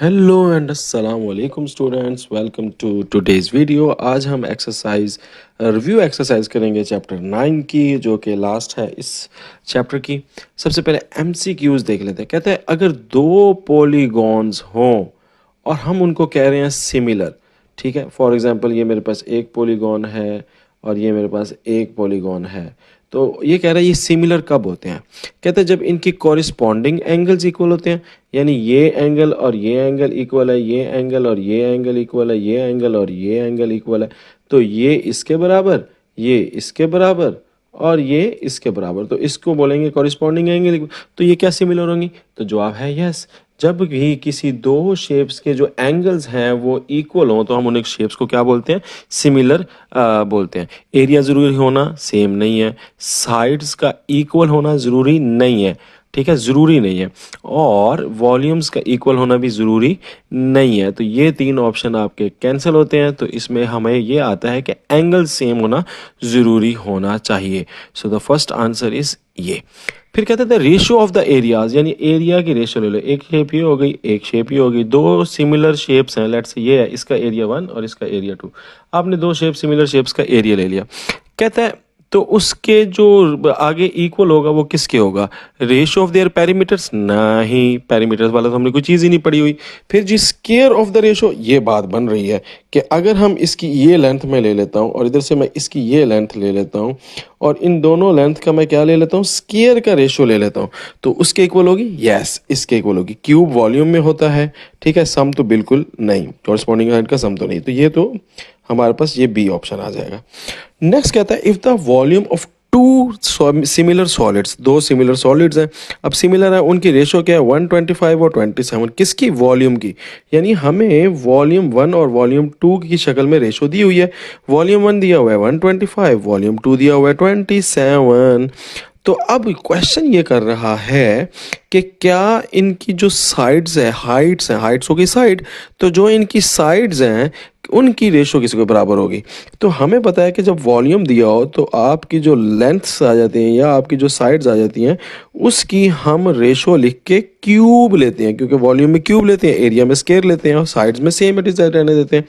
Hello and अस्सलाम वालेकुम students, welcome to today's video. आज हम रिव्यू एक्सरसाइज करेंगे चैप्टर 9 की, जो कि लास्ट है इस चैप्टर की। सबसे पहले एमसीक्यूज देख लेते हैं। कहते हैं अगर दो पॉलीगॉन्स हों और हम उनको कह रहे हैं सिमिलर, ठीक है। फॉर एग्जांपल ये मेरे पास एक पॉलीगॉन है और ये मेरे पास एक पॉलीगॉन है, तो ये कह रहा है ये सिमिलर कब होते हैं। कहते हैं जब इनकी कॉरिस्पॉन्डिंग एंगल्स इक्वल होते हैं, यानी ये एंगल और ये एंगल इक्वल है, ये एंगल और ये एंगल इक्वल है, ये एंगल और ये एंगल इक्वल है, तो ये इसके बराबर, ये इसके बराबर और ये इसके बराबर, तो इसको बोलेंगे कॉरिस्पॉन्डिंग एंगल। तो ये क्या सिमिलर होंगी? तो जवाब है यस। जब भी किसी दो शेप्स के जो एंगल्स हैं वो इक्वल हों तो हम उन शेप्स को क्या बोलते हैं? सिमिलर बोलते हैं। एरिया ज़रूरी होना सेम नहीं है, साइड्स का इक्वल होना ज़रूरी नहीं है, ठीक है, ज़रूरी नहीं है, और वॉल्यूम्स का इक्वल होना भी ज़रूरी नहीं है। तो ये तीन ऑप्शन आपके कैंसिल होते हैं। तो इसमें हमें ये आता है कि एंगल सेम होना ज़रूरी होना चाहिए। So the first answer is ये। फिर कहते थे रेशियो ऑफ द एरियाज, यानी एरिया की रेशियो ले लो। एक शेप ये हो गई, एक शेप ये हो गई, दो सिमिलर शेप्स हैं, लेट्स से ये है, इसका एरिया 1 और इसका एरिया 2। आपने दो सिमिलर शेप्स का एरिया ले लिया। कहता है तो उसके जो आगे इक्वल होगा वो किसके होगा? Ratio of their parameters? नहीं, पैरामीटर्स वाला तो हमने कोई चीज़ ही नहीं पड़ी हुई। फिर जी स्केयर ऑफ द रेशियो, ये बात बन रही है कि अगर हम इसकी ये लेंथ में ले लेता हूँ और इधर से मैं इसकी ये लेंथ ले लेता हूँ और इन दोनों लेंथ का मैं क्या ले लेता हूँ? स्केयर का रेशियो ले लेता हूँ, तो उसके इक्वल होगी? यस, इसके इक्वल होगी। क्यूब वॉल्यूम में होता है, ठीक है, सम तो बिल्कुल नहीं, कॉरस्पॉन्डिंग साइड का सम तो नहीं, तो ये तो हमारे पास ये बी ऑप्शन आ जाएगा। नेक्स्ट कहता है if the volume of two similar solids, दो सिमिलर सॉलिड्स हैं, अब सिमिलर है, उनकी रेशो क्या है? 125 और 27। किसकी? वॉल्यूम की। यानी हमें वॉल्यूम 1 और वॉल्यूम 2 की शक्ल में रेशो दी हुई है। वॉल्यूम 1 दिया हुआ है 125, वॉल्यूम 2 दिया हुआ है 27। तो अब क्वेश्चन ये कर रहा है कि क्या इनकी जो साइड्स है, हाइट्स हैं, हाइट्स हो गई साइड, तो जो इनकी साइड्स हैं उनकी रेशो किसी के बराबर होगी। तो हमें पता है कि जब वॉल्यूम दिया हो तो आपकी जो लेंथ्स आ जाती हैं या आपकी जो साइड्स आ जाती हैं उसकी हम रेशो लिख के क्यूब लेते हैं, क्योंकि वॉल्यूम में क्यूब लेते हैं, एरिया में स्केयर लेते हैं और साइड्स में सेम इट इज रहने देते हैं।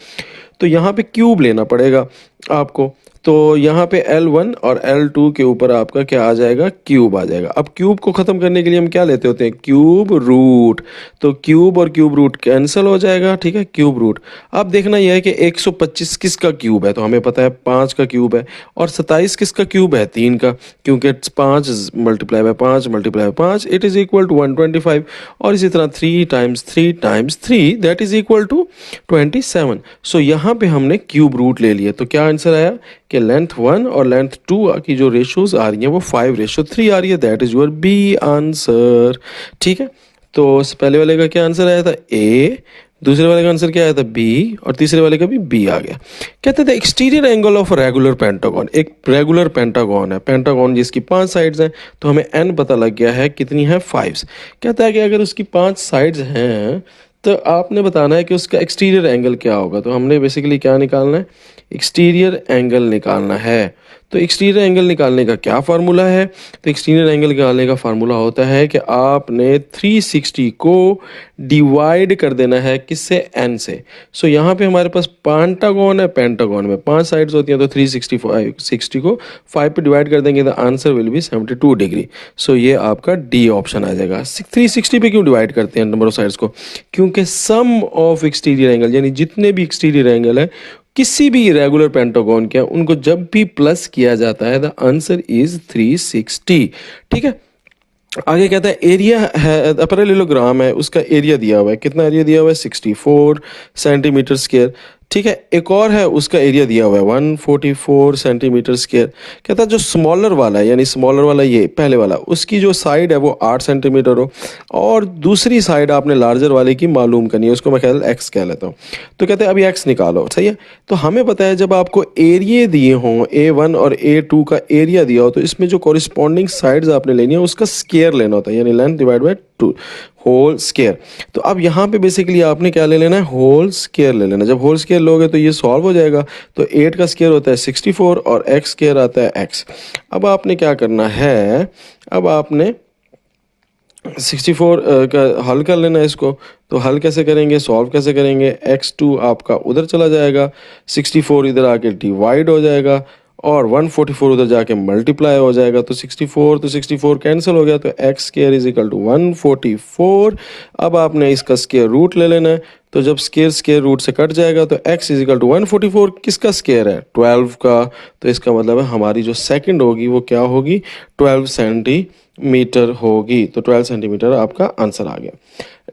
तो यहाँ पे क्यूब लेना पड़ेगा आपको। तो यहाँ पे L1 और L2 के ऊपर आपका क्या आ जाएगा? क्यूब आ जाएगा। अब क्यूब को ख़त्म करने के लिए हम क्या लेते होते हैं? Cube root. तो क्यूब और क्यूब रूट कैंसिल हो जाएगा, ठीक है, क्यूब रूट। अब देखना यह है कि 125 किसका क्यूब है, तो हमें पता है 5 का क्यूब है, और 27 किसका क्यूब है? 3 का, क्योंकि 5 multiply by 5 multiply by 5 it is equal to 125, और इसी तरह 3 times 3 times 3 that is equal to 27। So यहाँ पे हमने क्यूब रूट ले लिया, तो क्या आंसर आया कि लेंथ 1 और लेंथ 2 की जो रेशोज आ रही हैं वो 5:3 आ रही है। That is your B answer, ठीक है। तो पहले वाले का क्या आंसर आया था? ए, दूसरे वाले का आंसर क्या आया था? बी, और तीसरे वाले का भी बी आ गया। कहते थे exterior angle of regular pentagon, एक रेगुलर पेंटागन है, पेंटागन जिसकी 5 साइड्स हैं, तो हमें एन पता लग गया है, कितनी है? 5। कहता है कि अगर उसकी 5 साइड्स हैं तो आपने बताना है कि उसका एक्सटीरियर एंगल क्या होगा। तो हमने बेसिकली क्या निकालना है? एक्सटीरियर एंगल निकालना है। तो एक्सटीरियर एंगल निकालने का क्या फार्मूला है? तो एक्सटीरियर एंगल निकालने का फार्मूला होता है कि आपने 360 को डिवाइड कर देना है किससे? एन से। सो यहाँ पे हमारे पास पेंटागन है, पेंटागन में 5 साइड्स होती हैं, तो 360 को 5 पे डिवाइड कर देंगे, the answer will be 72 degree. So ये आपका डी ऑप्शन आ जाएगा। 360 पे क्यों डिवाइड करते हैं नंबर ऑफ साइड्स को? क्योंकि सम ऑफ एक्सटीरियर एंगल, यानी जितने भी एक्सटीरियर एंगल है किसी भी इरेगुलर पेंटागन के, उनको जब भी प्लस किया जाता है द आंसर इज 360, ठीक है। आगे कहता है एरिया है, पैरेललोग्राम है, उसका एरिया दिया हुआ है, कितना एरिया दिया हुआ है? 64 सेंटीमीटर स्क्वायर, ठीक है। एक और है, उसका एरिया दिया हुआ है 144 सेंटीमीटर स्क्वायर। कहता है जो स्मॉलर वाला है, यानी स्मॉलर वाला ये पहले वाला, उसकी जो साइड है वो 8 सेंटीमीटर हो, और दूसरी साइड आपने लार्जर वाले की मालूम करनी है, उसको मैं ख्याल एक्स कह लेता हूँ। तो कहते हैं अभी एक्स निकालो, सही है। तो हमें पता है जब आपको एरिया दिए हों, A1 और A2 का एरिया दिया हो, तो इसमें जो कॉरिस्पॉन्डिंग साइड्स आपने लेनी है उसका स्केयर लेना होता है, यानी length divide by 2 whole square. तो अब यहाँ पे बेसिकली आपने क्या ले लेना है? होल स्केयर ले लेना। जब होल स्केयर लोगे तो ये सॉल्व हो जाएगा। तो 8 का स्केयर होता है 64 और एक्स स्केयर आता है एक्स। अब आपने क्या करना है? अब आपने 64 का हल कर लेना है इसको। तो हल कैसे करेंगे, सॉल्व कैसे करेंगे, x2 आपका उधर चला जाएगा, 64 इधर आके डिवाइड हो जाएगा और 144 उधर जाके मल्टीप्लाई हो जाएगा। तो 64 तो 64 कैंसिल हो गया, तो x square is equal to 144। अब आपने इसका स्केयर रूट ले लेना है। तो जब स्केयर स्केयर रूट से कट जाएगा तो x इज इक्वल टू 144 किसका स्केयर है, 12 का। तो इसका मतलब है हमारी जो सेकंड होगी वो क्या होगी, 12 सेंटीमीटर होगी। तो 12 सेंटीमीटर आपका आंसर आ गया।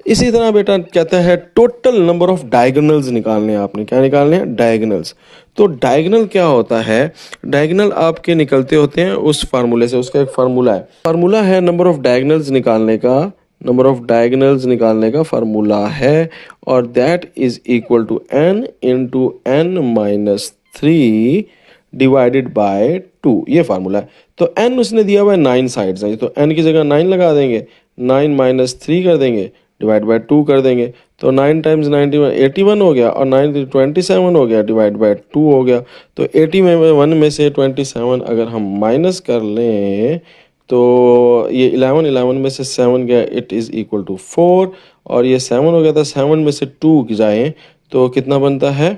इसी तरह बेटा कहता है टोटल नंबर ऑफ डायगोनल्स निकालने हैं आपने। क्या निकालने हैं, डायगोनल्स। तो डायगोनल क्या होता है, डायगोनल आपके निकलते होते हैं उस फार्मूले से, उसका एक फार्मूला है नंबर ऑफ डायगोनल्स निकालने का, नंबर ऑफ डायगोनल्स निकालने का फार्मूला है, और that is equal to n into n minus 3 divided by 2। ये फार्मूला है। तो n उसने दिया हुआ है 9 साइड्स हैं, तो n की जगह 9 लगा देंगे, 9 माइनस 3 कर देंगे, डिवाइड बाय 2 कर देंगे। तो 9 टाइम्स 91 81 हो गया, और 9 27 हो गया, डिवाइड बाय 2 हो गया। तो 80 में 1 में से 27 अगर हम माइनस कर लें तो ये 11 में से 7 गया, इट इज़ इक्वल टू 4। और ये 7 हो गया था, 7 में से 2 जाए तो कितना बनता है,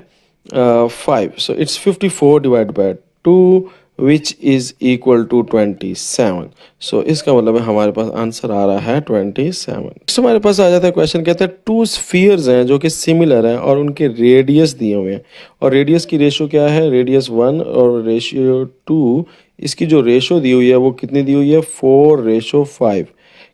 5। So it's 54 divide by 2 which is equal to 27। So इसका मतलब है हमारे पास आंसर आ रहा है 27। नेक्स्ट हमारे पास आ जाता है क्वेश्चन, कहता है टू स्फीयर्स हैं जो कि सिमिलर हैं और उनके रेडियस दिए हुए हैं, और रेडियस की रेशो क्या है, रेडियस 1 और रेशियो 2। इसकी जो रेशो दी हुई है वो कितनी दी हुई है, 4:5।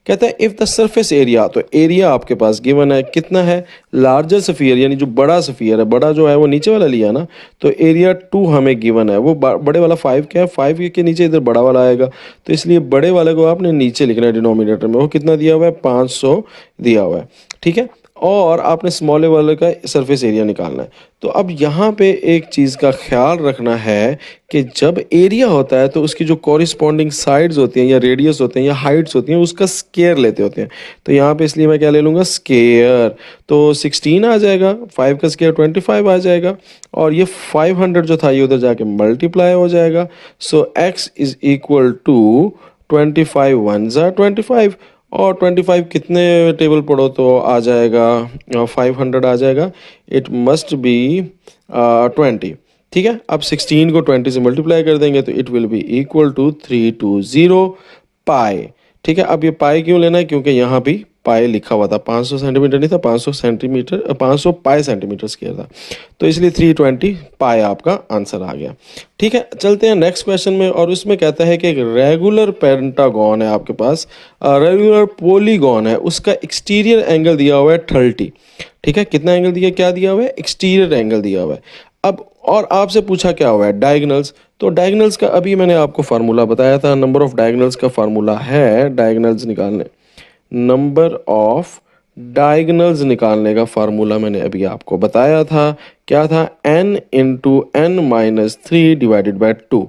कहता है इफ द सरफेस एरिया, तो एरिया आपके पास गिवन है कितना है, लार्जर सफियर यानी जो बड़ा सफियर है, बड़ा जो है वो नीचे वाला लिया ना, तो एरिया 2 हमें गिवन है, वो बड़े वाला 5 क्या है, 5 के नीचे इधर बड़ा वाला आएगा। तो इसलिए बड़े वाले को आपने नीचे लिखना है डिनोमिनेटर में। वो कितना दिया हुआ है, 500 दिया हुआ है, ठीक है। और आपने स्मॉल वाले का सरफेस एरिया निकालना है। तो अब यहाँ पे एक चीज़ का ख्याल रखना है कि जब एरिया होता है तो उसकी जो कॉरिस्पॉन्डिंग साइड्स होती हैं या रेडियस होते हैं या हाइट्स होती हैं उसका स्केयर लेते होते हैं। तो यहाँ पे इसलिए मैं क्या ले लूँगा, स्केयर। तो 16 आ जाएगा, 5 का स्केयर 25 आ जाएगा, और ये 500 जो था ये उधर जाके मल्टीप्लाई हो जाएगा। सो x इज इक्वल टू 25 1 ज़ा 25, और 25 कितने टेबल पढ़ो तो आ जाएगा, 500 आ जाएगा, इट मस्ट बी 20। ठीक है, अब 16 को 20 से मल्टीप्लाई कर देंगे तो it will be equal to 320 pi. ठीक है, अब ये पाई क्यों लेना है, क्योंकि यहाँ भी पाई लिखा हुआ था, 500 सेंटीमीटर नहीं था, 500 सेंटीमीटर 500 पाई सेंटीमीटर स्क्वायर था, तो इसलिए 320 पाई आपका आंसर आ गया। ठीक है, चलते हैं नेक्स्ट क्वेश्चन में, और उसमें कहता है कि एक रेगुलर पेंटागन है आपके पास, रेगुलर पॉलीगॉन है, उसका एक्सटीरियर एंगल दिया हुआ है 30। ठीक है, कितना एंगल दिया, क्या दिया हुआ है, एक्सटीरियर एंगल दिया हुआ है। अब और आपसे पूछा क्या हुआ है, डायगोनल्स। तो डायगोनल्स का अभी मैंने आपको फार्मूला बताया था, नंबर ऑफ डायगोनल्स का फार्मूला है, डायगोनल्स निकालने, नंबर ऑफ डायगोनल्स निकालने का फार्मूला मैंने अभी आपको बताया था, क्या था, n into n minus 3 divided by 2।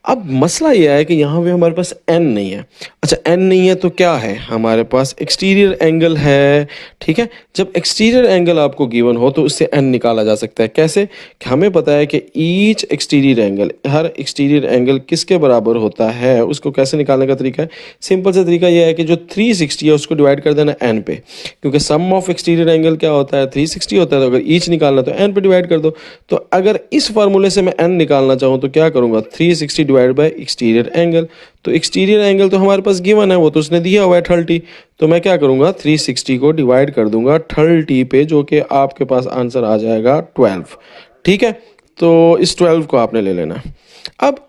अब मसला यह है कि यहाँ पे हमारे पास n नहीं है। अच्छा, n नहीं है तो क्या है, हमारे पास एक्सटीरियर एंगल है। ठीक है, जब एक्सटीरियर एंगल आपको गिवन हो तो उससे n निकाला जा सकता है। कैसे, कि हमें पता है कि ईच एक्सटीरियर एंगल, हर एक्सटीरियर एंगल किसके बराबर होता है, उसको कैसे निकालने का तरीका है, सिंपल सा तरीका यह है कि जो 360 है उसको डिवाइड कर देना n पे, क्योंकि सम ऑफ एक्सटीरियर एंगल क्या होता है, 360 होता है। तो अगर ईच निकालना तो n पे डिवाइड कर दो। तो अगर इस फार्मूले से मैं n निकालना चाहूँ तो क्या करूँगा, 360 डिवाइड बाय एक्सटीरियर एंगल। तो एक्सटीरियर एंगल तो हमारे पास गिवन है, वो तो उसने दिया हुआ है 30। तो मैं क्या करूँगा, 360 को डिवाइड कर दूंगा 30 पे, जो कि आपके पास आंसर आ जाएगा 12। ठीक है, तो इस 12 को आपने ले लेना है। अब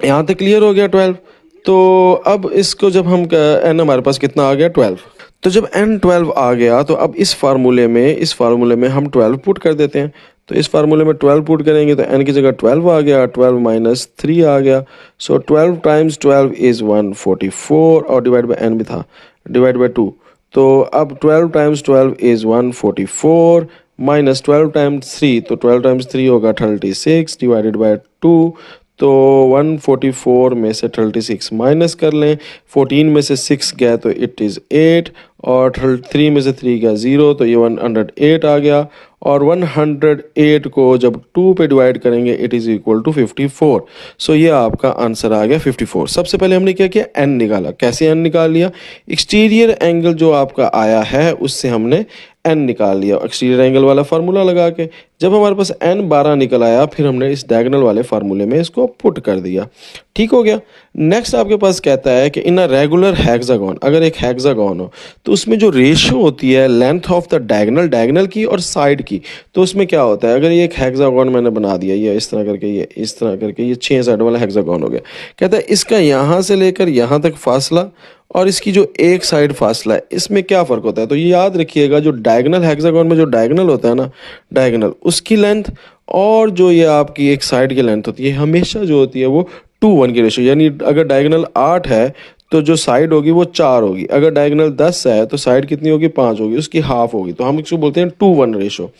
यहाँ तक क्लियर हो गया 12। तो अब इसको जब हम n हमारे पास कितना आ गया, 12। तो जब n 12 आ गया तो अब इस फार्मूले में हम 12 पुट कर देते हैं। तो इस फार्मूले में 12 पुट करेंगे तो n की जगह 12 आ गया, 12 माइनस 3 आ गया। सो 12 टाइम्स 12 इज़ 144, और डिवाइड बाई n भी था, डिवाइड बाई 2। तो अब 12 टाइम्स 12 इज़ 144 माइनस 12 टाइम्स 3, तो 12 टाइम्स 3 होगा 36 डिवाइडेड बाई 2। तो 144 में से 36 माइनस कर लें, 14 में से 6 गया तो इट इज़ 8, और 3 में से 3 गया 0, तो ये 108 आ गया। और 108 को जब 2 पे डिवाइड करेंगे इट इज़ इक्वल टू 54। सो ये आपका आंसर आ गया 54। सबसे पहले हमने क्या किया, एन निकाला। कैसे एन निकाल लिया, एक्सटीरियर एंगल जो आपका आया है उससे हमने एन निकाल लिया एक्सटीरियर एंगल वाला फार्मूला लगा के। जब हमारे पास एन 12 निकल आया, फिर हमने इस डायगोनल वाले फार्मूले में इसको पुट कर दिया। ठीक हो गया। नेक्स्ट आपके पास कहता है कि इन अ रेगुलर हेक्सागोन, अगर एक हेक्सागोन हो तो उसमें जो रेशियो होती है length of the diagonal, diagonal की और साइड की, तो उसमें क्या होता है, अगर ये एक हेक्सागोन मैंने बना दिया, ये इस तरह करके, ये इस तरह करके, ये 6 साइड वाला हेक्सागोन हो गया। कहता है इसका यहाँ से लेकर यहाँ तक फासला और इसकी जो एक साइड फासला है, इसमें क्या फ़र्क होता है। तो ये याद रखिएगा, जो डायगोनल हेक्सागोन में जो डायगोनल होता है ना, डायगोनल उसकी लेंथ और जो ये आपकी एक साइड की लेंथ होती है, हमेशा जो होती है वो 2:1 की रेशियो। यानी अगर डायगोनल 8 है तो जो साइड होगी वो 4 होगी, अगर डायगोनल 10 है तो साइड कितनी होगी, 5 होगी, उसकी हाफ होगी। तो हम इसको बोलते हैं 2:1 रेशो।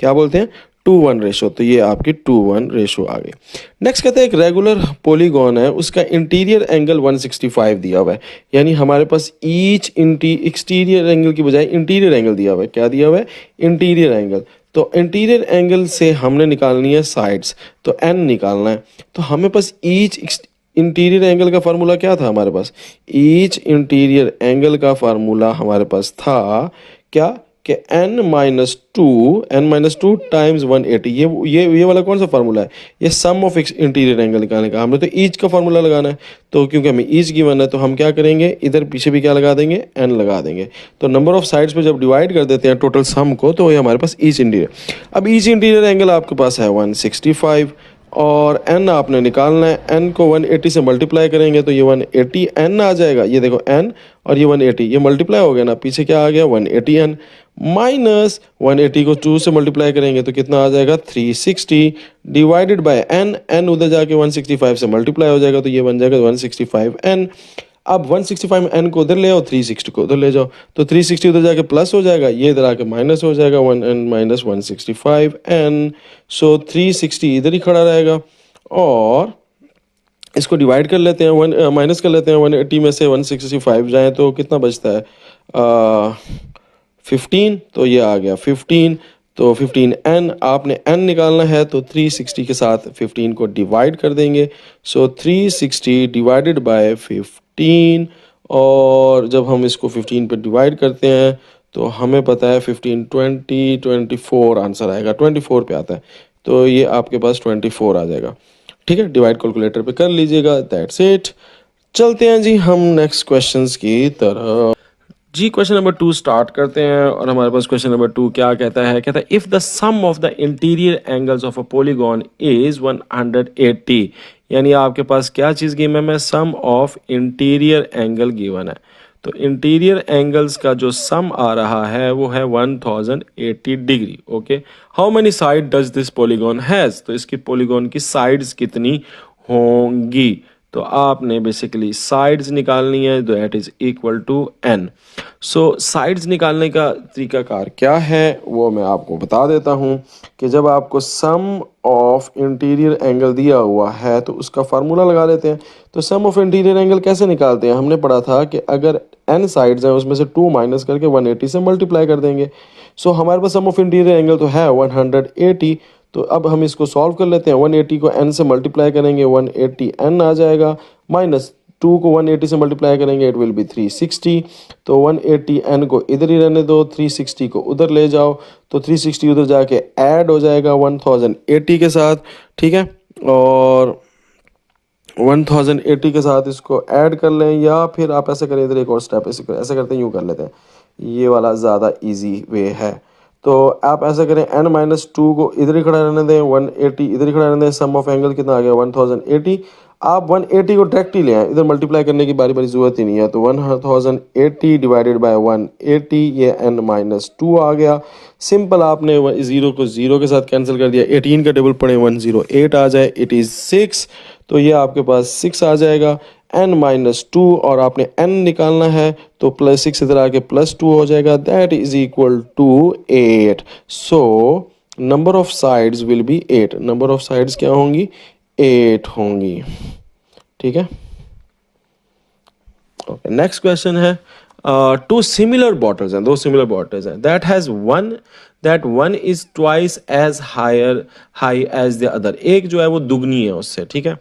क्या बोलते हैं, 2:1 रेशो। तो ये आपकी 2:1 रेशो आ गई। नेक्स्ट कहते हैं एक रेगुलर पॉलीगॉन है, उसका इंटीरियर एंगल 165 दिया हुआ है। यानी हमारे पास ईच एक्सटीरियर एंगल की बजाय इंटीरियर एंगल दिया हुआ है। क्या दिया हुआ है, इंटीरियर एंगल। तो इंटीरियर एंगल से हमने निकालनी है साइड्स, तो एन निकालना है। तो हमें पास ईच इंटीरियर एंगल का फार्मूला क्या था हमारे पास, ईच इंटीरियर एंगल का फार्मूला हमारे पास था क्या, कि n-2 टाइम्स 180। ये वाला कौन सा फार्मूला है, ये सम ऑफ इंटीरियर एंगल निकालने का। हमने तो ईच का फार्मूला लगाना है, तो क्योंकि हमें ईच गिवन है तो हम क्या करेंगे, इधर पीछे भी क्या लगा देंगे, n लगा देंगे। तो नंबर ऑफ साइड्स पे जब डिवाइड कर देते हैं टोटल सम को, तो ये हमारे पास ईच इंटीरियर। अब ईच इंटीरियर एंगल आपके पास है 165, और n आपने निकालना है। n को 180 से मल्टीप्लाई करेंगे तो ये 180 n आ जाएगा। ये देखो n और ये 180, ये मल्टीप्लाई हो गया ना, पीछे क्या आ गया 180 n, माइनस 180 को 2 से मल्टीप्लाई करेंगे तो कितना आ जाएगा 360, डिवाइडेड बाय n। n उधर जाके 165 से मल्टीप्लाई हो जाएगा तो ये बन जाएगा 165 n। अब 165 n को उधर ले आओ, 360 को उधर ले जाओ, तो 360 उधर जाके प्लस हो जाएगा, ये इधर आके माइनस हो जाएगा, 1n माइनस 165 n। सो 360 इधर ही खड़ा रहेगा, और इसको डिवाइड कर लेते हैं, माइनस कर लेते हैं। 180 में से 165 जाए तो कितना बचता है, 15। तो ये आ गया 15। तो 15n आपने n निकालना है, तो 360 के साथ 15 को डिवाइड कर देंगे। सो 360 डिवाइडेड बाय 15, और जब हम इसको 15 पे डिवाइड करते हैं तो हमें पता है 15 20 24 आंसर आएगा, 24 पे आता है, तो ये आपके पास 24 आ जाएगा। ठीक है, डिवाइड कैलकुलेटर पे कर लीजिएगा। That's it. चलते हैं जी हम नेक्स्ट क्वेश्चंस की तरफ। जी क्वेश्चन नंबर 2 स्टार्ट करते हैं, और हमारे पास क्वेश्चन नंबर 2 क्या कहता है, कहता है if the sum of the interior angles of a polygon is 180। यानी आपके पास क्या चीज़ गिवन है, sum of interior angle given है। तो इंटीरियर एंगल्स का जो सम आ रहा है वो है 1080 degree. Okay, how many side does this polygon has, तो इसकी पॉलीगॉन की साइड्स कितनी होंगी। तो आपने बेसिकली साइड्स निकालनी है, that is equal to n। So sides निकालने का तरीकाकार क्या है वो मैं आपको बता देता हूँ, कि जब आपको सम ऑफ इंटीरियर एंगल दिया हुआ है तो उसका फार्मूला लगा लेते हैं। तो सम ऑफ इंटीरियर एंगल कैसे निकालते हैं, हमने पढ़ा था कि अगर n साइड्स हैं उसमें से 2 माइनस करके 180 से मल्टीप्लाई कर देंगे। सो हमारे पास सम ऑफ इंटीरियर एंगल तो है 180। तो अब हम इसको सॉल्व कर लेते हैं। 180 को n से मल्टीप्लाई करेंगे, 180 n आ जाएगा, माइनस 2 को 180 से मल्टीप्लाई करेंगे, इट विल बी 360। तो 180 n को इधर ही रहने दो, 360 को उधर ले जाओ, तो 360 उधर जाके ऐड हो जाएगा 1080 के साथ। ठीक है, और 1080 के साथ इसको ऐड कर लें, या फिर आप ऐसे करें, इधर एक और स्टेप ऐसे करते हैं, यूँ कर लेते हैं, ये वाला ज़्यादा इजी वे है। तो आप ऐसा करें, n-2 को इधर ही खड़ा रहने दें, 180 इधर ही खड़ा रहने दें, सम ऑफ एंगल कितना आ गया 1080। आप 180 को डायरेक्ट ही ले आए, इधर मल्टीप्लाई करने की बारी बारी ज़रूरत ही नहीं है। तो 1080 डिवाइडेड बाय 180, ये n-2 आ गया। सिंपल, आपने 0 को 0 के साथ कैंसिल कर दिया, 18 का टेबल पढ़े 108 आ जाए, इट इज़ 6। तो ये आपके पास 6 आ जाएगा, n-2, और आपने n निकालना है तो प्लस 6 इधर आके +2 हो जाएगा, that is equal to 8। So number of sides will be 8। Number of sides क्या होंगी, 8 होंगी। ठीक है, ओके। नेक्स्ट क्वेश्चन है, टू सिमिलर बॉटल्स हैं, दो सिमिलर बॉटल्स हैं, that one is twice as high as the other, एक जो है वो दुगनी है उससे। ठीक है,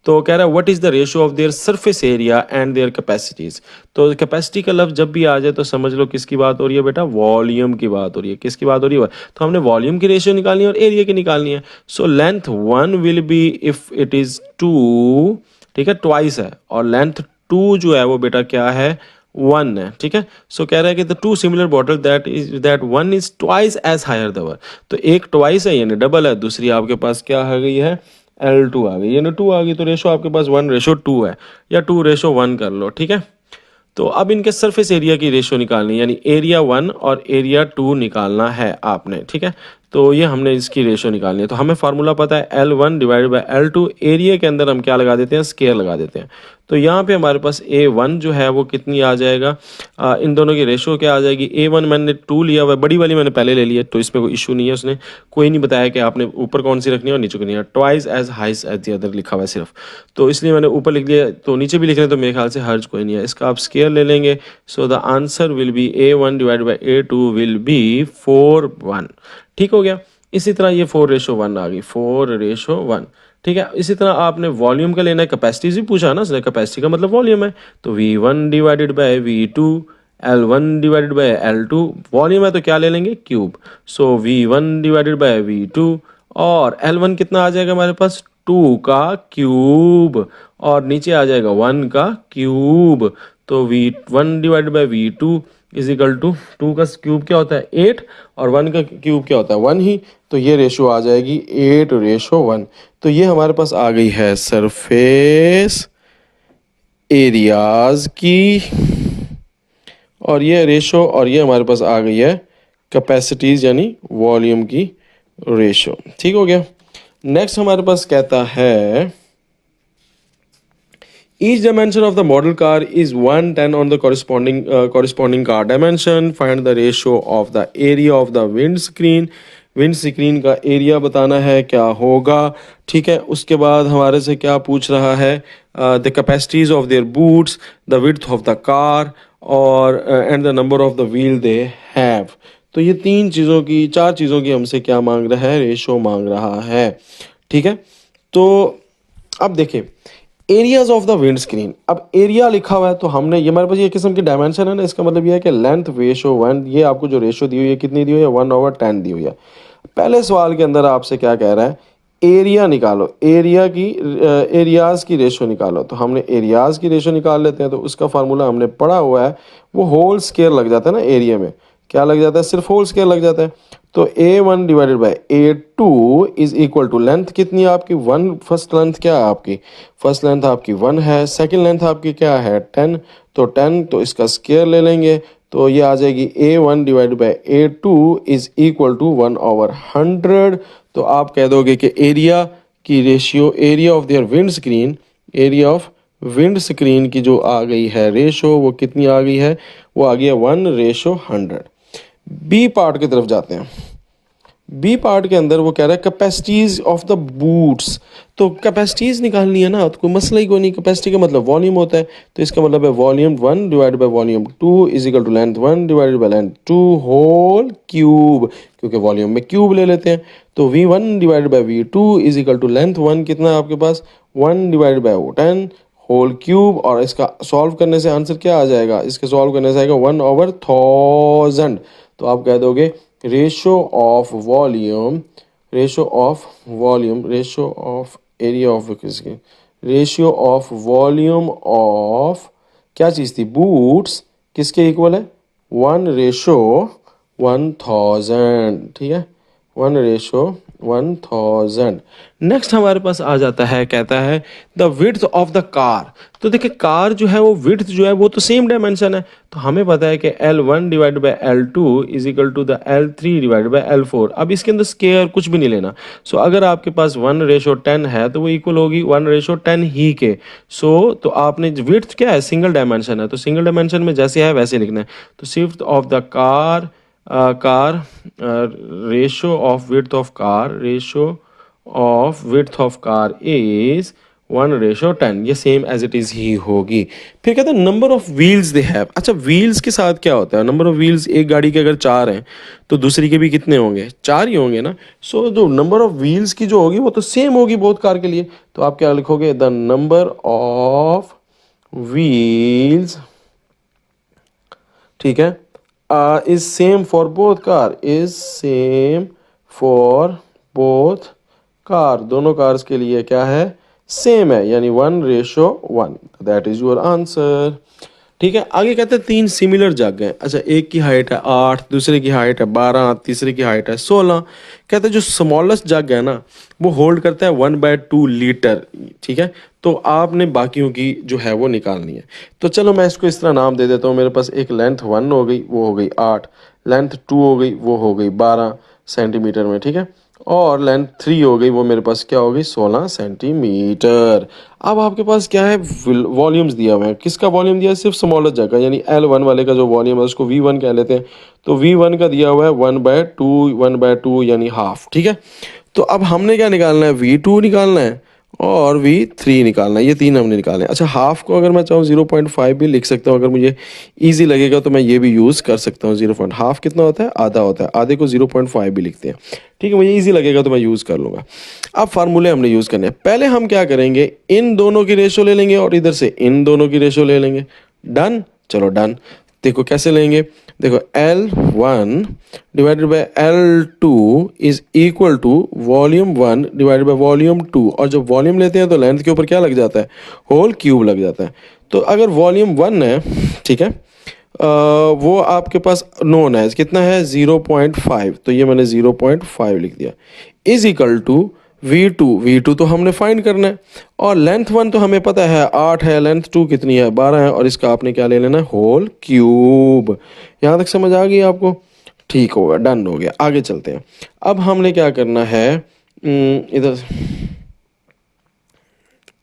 तो कह रहा है what is the ratio of their surface area and there capacities. तो कैपेसिटी का लफ्ज जब भी आ जाए तो समझ लो किसकी बात हो रही है बेटा, वॉल्यूम की बात हो रही है। किसकी बात हो रही है? तो हमने वॉल्यूम की रेशियो निकालनी है और एरिया की निकालनी है। So length one will be, if it is two, ठीक है, ट्वाइस है, और लेंथ टू जो है वो बेटा क्या है, वन है। ठीक है, सो कह रहा है कि the two similar bottle that one is twice as higher the other. तो एक ट्वाइस है यानी डबल है, दूसरी आपके पास क्या आ गई है, L2 आ गई, यानी 2 आ गई। तो रेशो आपके पास 1:2 है, या 2:1 कर लो। ठीक है, तो अब इनके सरफेस एरिया की रेशियो निकालनी है, यानी एरिया 1 और एरिया 2 निकालना है आपने। ठीक है, तो ये हमने इसकी रेशियो निकालनी है। तो हमें फार्मूला पता है L1/L2, एरिया के अंदर हम क्या लगा देते हैं, स्केयर लगा देते हैं। तो यहाँ पे हमारे पास A1 जो है वो कितनी आ जाएगा, इन दोनों की रेशियो क्या आ जाएगी, A1 मैंने 2 लिया हुआ है, बड़ी वाली मैंने पहले ले ली है, तो इसमें कोई इशू नहीं है, उसने कोई नहीं बताया कि आपने ऊपर कौन सी रखनी है और नीचे करनी है। Twice as high as the other लिखा हुआ है सिर्फ, तो इसलिए मैंने ऊपर लिख लिया, तो नीचे भी लिख लें तो मेरे ख्याल से हर्ज कोई नहीं है। इसका आप स्केयर ले लेंगे, so the answer will B A1/A2 will be 4:1। ठीक हो गया। इसी तरह ये 4:1 आ गई, 4:1। ठीक है, इसी तरह आपने वॉल्यूम का लेना है, कैपेसिटी भी पूछा ना उसने, कैपेसिटी का मतलब वॉल्यूम है, तो V1/V2, L1/L2, वॉल्यूम है तो क्या ले लेंगे, क्यूब। सो V1/V2, और L1 कितना आ जाएगा हमारे पास, 2 का क्यूब, और नीचे आ जाएगा 1 का क्यूब। तो V1/V2 इज इक्वल टू, 2 का क्यूब क्या होता है 8, और 1 का क्यूब क्या होता है 1 ही, तो ये रेशो आ जाएगी 8:1। तो ये हमारे पास आ गई है सरफेस एरियाज की, और ये रेशो, और ये हमारे पास आ गई है कैपेसिटीज यानी वॉल्यूम की रेशो। ठीक हो गया। नेक्स्ट हमारे पास कहता है each dimension of the model car is 110 on the corresponding car dimension. Find the ratio of the area of the windscreen. Windscreen का एरिया बताना है क्या होगा। ठीक है, उसके बाद हमारे से क्या पूछ रहा है, the capacities of their boots, the width of the car, और and the number of the wheel they have. तो ये तीन चीज़ों की, चार चीज़ों की हमसे क्या मांग रहा है, रेशो मांग रहा है। ठीक है, तो अब देखें areas of the wind screen. अब एरिया लिखा हुआ है तो हमने, ये हमारे पास ये किस्म की डायमेंशन है ना, इसका मतलब ये है कि लेंथ रेशो 1, ये आपको जो रेशो दी हुई है कितनी दी हुई है, 1/10 दी हुई है। पहले सवाल के अंदर आपसे क्या कह रहा है, एरिया निकालो, एरिया की एरियाज की रेशो निकालो। तो हमने एरियाज की रेशो निकाल लेते हैं, तो उसका फार्मूला हमने पढ़ा हुआ है, वो होल स्केयर लग जाता है ना एरिया में, क्या लग जाता है, सिर्फ होल स्केयर लग जाता है। तो A1/A2 is equal to, length कितनी है आपकी 1, फर्स्ट लेंथ क्या है आपकी, फर्स्ट लेंथ आपकी 1 है, सेकंड लेंथ आपकी क्या है 10, तो 10, तो इसका स्केयर ले लेंगे, तो ये आ जाएगी A1/A2 इज इक्वल टू 1/100। तो आप कह दोगे कि एरिया की ratio, area of their wind screen, area of wind screen की जो आ गई है रेशो, वो कितनी आ गई है, वो आ गई है 1:100। बी पार्ट की तरफ जाते हैं। बी पार्ट के अंदर वो कह रहा है कैपेसिटीज ऑफ द बूट्स। तो कैपेसिटीज निकालनी है ना, तो कोई मसला ही कोई नहीं, कैपेसिटी का मतलब वॉल्यूम होता है, तो इसका मतलब है volume 1 divided by volume 2 is equal to length 1 divided by length 2 whole cube, क्योंकि वॉल्यूम में क्यूब ले लेते हैं। तो V1 divided by V2 is equal to length 1 कितना है आपके पास 1 डिवाइडेड बाय 10 होल क्यूब, और इसका सॉल्व करने से आंसर क्या आ जाएगा, इसके सॉल्व करने से आएगा 1/1000। तो आप कह दोगे ratio of volume, ratio of volume, ratio of area of, ratio of volume of क्या चीज़ थी, बूट्स, किसके इक्वल है 1:1000। ठीक है, 1:1000। नेक्स्ट हमारे पास आ जाता है, कहता है the width of the car. तो देखिए कार जो है वो विड्थ जो है वो तो सेम डायमेंशन है, तो हमें पता है कि L1/L2 is equal to the L3/L4। अब इसके अंदर स्केयर कुछ भी नहीं लेना। सो अगर आपके पास 1:10 है तो वो इक्वल होगी 1:10 ही के। सो तो आपने विड्थ क्या है, सिंगल डायमेंशन है, तो सिंगल डायमेंशन में जैसे है वैसे लिखना है। तो सिर्फ of the car, car ratio of width of car, ratio of width of car is 1:10, ये सेम एज इट इज ही होगी। फिर कहते हैं number of wheels they have. अच्छा, व्हील्स के साथ क्या होता है, नंबर ऑफ व्हील्स, एक गाड़ी के अगर 4 हैं तो दूसरी के भी कितने होंगे, 4 ही होंगे ना। सो जो नंबर ऑफ व्हील्स की जो होगी वो तो सेम होगी बोथ कार के लिए। तो आप क्या लिखोगे, द नंबर ऑफ व्हील्स, ठीक है, is same for both car, is same for both car, दोनों कार्स के लिए क्या है, सेम है, यानी 1:1। That is your answer. ठीक है, आगे कहते हैं 3 सिमिलर जग हैं। अच्छा, एक की हाइट है 8, दूसरे की हाइट है 12, तीसरे की हाइट है 16। कहते हैं जो स्मॉलेस्ट जग है ना वो होल्ड करता है 1/2 लीटर। ठीक है, तो आपने बाकियों की जो है वो निकालनी है। तो चलो मैं इसको इस तरह नाम दे देता हूँ। मेरे पास एक लेंथ 1 हो गई, वो हो गई 8, लेंथ 2 हो गई, वो हो गई 12 सेंटीमीटर में, ठीक है, और लेंथ 3 हो गई, वो मेरे पास क्या हो गई, 16 सेंटीमीटर। अब आपके पास क्या है, वॉल्यूम्स दिया हुआ है। किसका वॉल्यूम दिया है, सिर्फ स्मॉलर जगह, यानी L1 वाले का जो वॉल्यूम है उसको V1 कह लेते हैं। तो V1 का दिया हुआ है 1/2 यानी हाफ। ठीक है, तो अब हमने क्या निकालना है, V2 निकालना है और V3 निकालना है, ये तीन हमने निकाले हैं। अच्छा, हाफ को अगर मैं चाहूँ 0.5 भी लिख सकता हूँ, अगर मुझे इजी लगेगा तो मैं ये भी यूज़ कर सकता हूँ। 0. हाफ कितना होता है, आधा होता है, आधे को 0.5 भी लिखते हैं। ठीक है, मुझे इजी लगेगा तो मैं यूज़ कर लूँगा। अब फार्मूले हमने यूज़ करने हैं। पहले हम क्या करेंगे, इन दोनों की रेशो ले लेंगे और इधर से इन दोनों की रेशो ले लेंगे। डन, चलो डन। देखो कैसे लेंगे, देखो L1 divided by L2 is equal to volume 1 divided by volume 2। और जब वॉल्यूम लेते हैं तो लेंथ के ऊपर क्या लग जाता है, होल क्यूब लग जाता है। तो अगर वॉल्यूम 1 है, ठीक है, वो आपके पास नोन है कितना है, 0.5, तो ये मैंने 0.5 लिख दिया, इज इक्वल टू V2 तो हमने फाइंड करना है, और लेंथ 1 तो हमें पता है 8 है, लेंथ 2 कितनी है, 12 है, और इसका आपने क्या ले लेना है, होल क्यूब। यहाँ तक समझ आ गई आपको, ठीक होगा, डन हो गया। आगे चलते हैं। अब हमने क्या करना है, इधर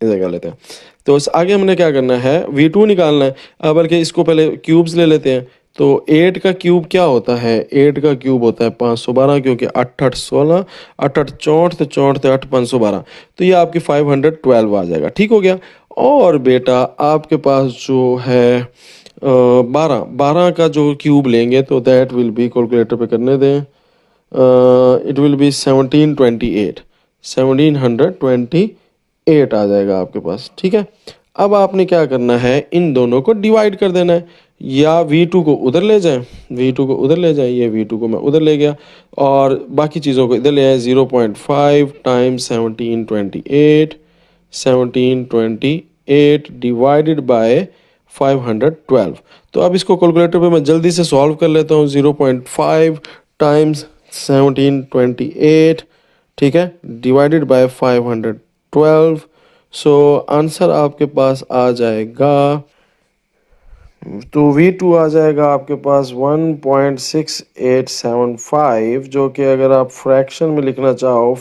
इधर कर लेते हैं। तो आगे हमने क्या करना है, V2 निकालना है। बल्कि इसको पहले क्यूब्स ले लेते हैं। तो 8 का क्यूब क्या होता है, 8 का क्यूब होता है 512, क्योंकि 8 8 16, 8 8 64, तो 64 8 512, तो ये आपकी 512 आ जाएगा। ठीक हो गया। और बेटा आपके पास जो है 12 12 का जो क्यूब लेंगे तो दैट विल बी, कैलकुलेटर पे करने दें, इट विल बी 1728, 1728 आ जाएगा आपके पास। ठीक है, अब आपने क्या करना है, इन दोनों को डिवाइड कर देना है। या V2 को उधर ले जाएं, V2 को उधर ले जाएं, ये V2 को मैं उधर ले गया, और बाकी चीज़ों को इधर ले आए। 0.5 टाइम्स 1728, 1728 डिवाइडेड बाय 512। तो अब इसको कैलकुलेटर पे मैं जल्दी से सॉल्व कर लेता हूँ। 0.5 टाइम्स 1728, ठीक है, डिवाइडेड बाय 512। सो आंसर आपके पास आ जाएगा, तो V2 आ जाएगा आपके पास 1.6875, जो कि अगर आप फ्रैक्शन में लिखना चाहो,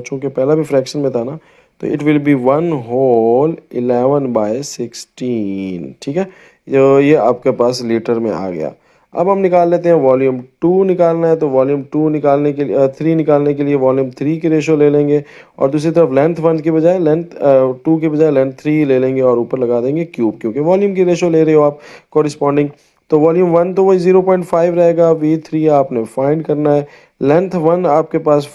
चूँकि पहला भी फ्रैक्शन में था ना, तो इट विल बी 1/11/16। ठीक है, ये आपके पास लीटर में आ गया। अब हम निकाल लेते हैं वॉल्यूम 2 निकालना है। तो वॉल्यूम 2 निकालने के लिए 3 निकालने के लिए वॉल्यूम 3 की रेशो ले लेंगे, और दूसरी तरफ लेंथ 1 की बजाय लेंथ 2 की बजाय लेंथ 3 ले लेंगे, और ऊपर लगा देंगे क्यूब, क्योंकि वॉल्यूम की रेशो ले रहे हो आप कोरिस्पॉन्डिंग। तो वॉल्यूम 1 तो वही 0.5 रहेगा, V3 आपने फाइंड करना है। लेंथ 1 आपके पास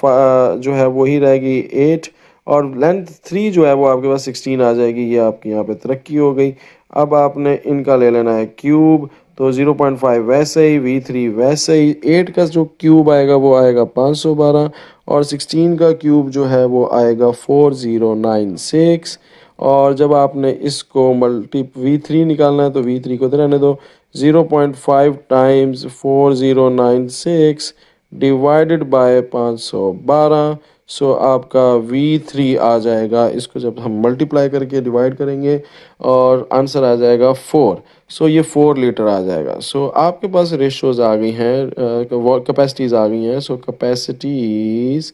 जो है वही रहेगी 8, और लेंथ 3 जो है वो आपके पास 16 आ जाएगी। ये आपकी यहाँ पे तरक्की हो गई। अब आपने इनका ले लेना है क्यूब। तो 0.5 वैसे ही, V3 वैसे ही, 8 का जो क्यूब आएगा वो आएगा 512, और 16 का क्यूब जो है वो आएगा 4096। और जब आपने इसको V3 निकालना है तो V3 को इधर रहने दो। 0.5 टाइम्स 4096 डिवाइडेड बाय 512। सो आपका V3 आ जाएगा, इसको जब हम मल्टीप्लाई करके डिवाइड करेंगे और आंसर आ जाएगा 4। सो ये 4 लीटर आ जाएगा। सो आपके पास रेशोज आ गई हैं, कैपेसिटीज़ आ गई हैं। So capacities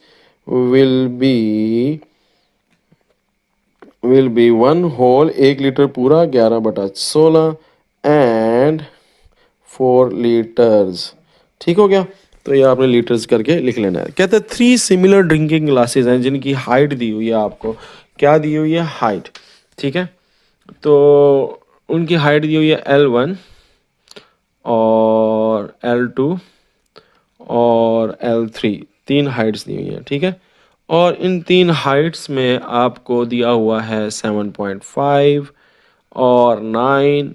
will be will be 1 whole, 1 litre पूरा, 11/16 एंड 4 लीटर्स। ठीक हो गया। तो ये आपने लीटर्स करके लिख लेना है। कहते हैं 3 सिमिलर ड्रिंकिंग ग्लासेस हैं जिनकी हाइट दी हुई है आपको। क्या दी हुई है? हाइट। ठीक है, तो उनकी हाइट दी हुई है L1 और L2 और L3, 3 हाइट्स दी हुई हैं। ठीक है, और इन 3 हाइट्स में आपको दिया हुआ है 7.5 और 9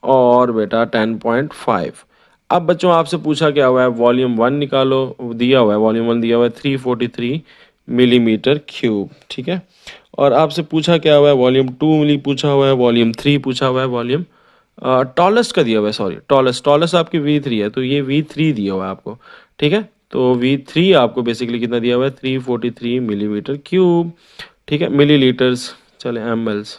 और बेटा 10.5। अब बच्चों आपसे पूछा क्या हुआ है? वॉल्यूम 1 निकालो। दिया हुआ है वॉल्यूम 1 दिया हुआ है 343 मिलीमीटर क्यूब। ठीक है, और आपसे पूछा क्या हुआ है? वॉल्यूम 2 मिली पूछा हुआ है, वॉल्यूम 3 पूछा हुआ है, वॉल्यूम टॉलेस्ट का दिया हुआ है, सॉरी टॉलेस्ट आपकी V3 है, तो ये V3 दिया हुआ है आपको। ठीक है, तो V3 आपको बेसिकली कितना दिया हुआ है? 343 मिलीमीटर क्यूब। ठीक है, मिलीलीटर्स, चले mLs।